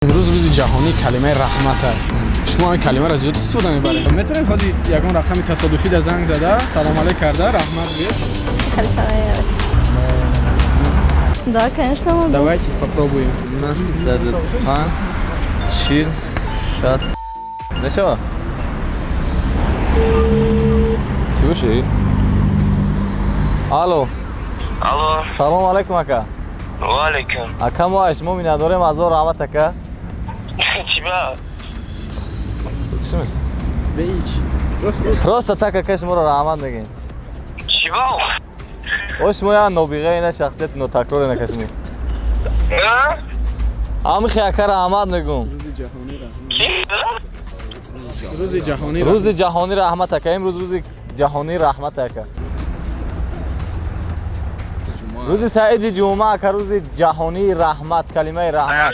امروز روز جهانی کلمه رحمت است. شما این کلمه را زیاد استفاده می‌برید. میتونید خودی یگان رقم تصادفی در زنگ زده سلام علیک کرده رحمت بید. Хорошо, да, конечно, могу. Давайте попробуем. 95 40 60 نشو چی باشی؟ الو الو سلام علیکم اکا و علیکم اکا ما شما می نداریم از او رحمت اکا چی با چی میشه؟ به هیچ. راست تک اکا شما رو رحمت میگین چی با او شما یا نوبیغه اینه شخصیت نو تکرار اینه کشمی امی خی اکا رحمت میگم روز جهانی رحمت. چی؟ روز جهانی روز جهانی رحمت اکا امروز روز جهانی رحمت اکا روز سعید جمعه اکا روز جهانی رحمت کلمه رحمت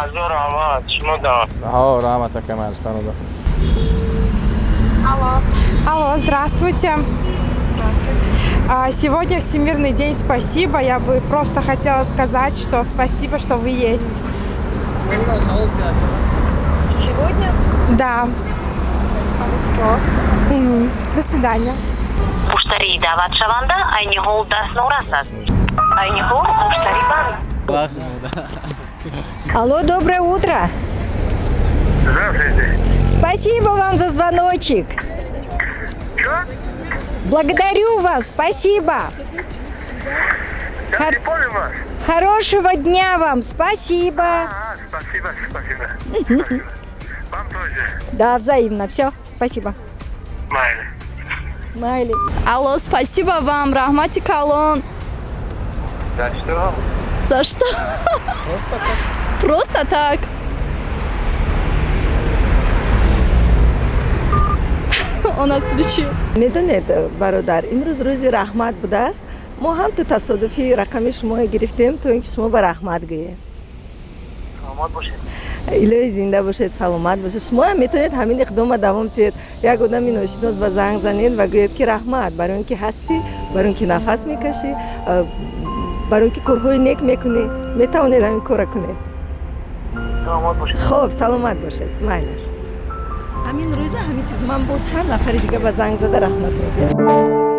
Азор Ахмад, шумо да. ها رحمت اکا من اشپنو Алло, здравствуйте. Сегодня Всемирный день спасибо. Я бы просто хотела сказать, что спасибо, что вы есть. Сегодня? Да. До свидания. Муштари даъват шаванда айни ҳол дастнорас аст. Айни ҳол муштари банд. Алло, доброе утро. Здравствуйте. Спасибо вам за звоночек. Что? Благодарю вас, спасибо. Я не понял вас. Хорошего дня вам, спасибо. Спасибо, спасибо. Вам тоже. Да, взаимно. Все, спасибо. Майли. Майли. Алло, спасибо вам, Рахмати Калон. За что? За что? Просто так. Просто так. Он отключил. میدونید برادر امروز روز رحمت بوده است ما هم تو تصادفی رقم شما گرفتیم تو اینکه شما به رحمت گویید سلامت باشید. الهی زنده باشید سلامت باشید شما هم میتونید همین اقدام دوام دید یک آدمی ناشناس به زنگ زنید و گویید که رحمت برای اینکه هستی برای اینکه نفس میکشی برای اینکه کارهای نیک میکنی میتونید همین کار کنید سلامت باشید. خب سلامت باشید مایلش همین روزه همین چیز من با چند نفر دیگه به زنگ زده رحمت میگم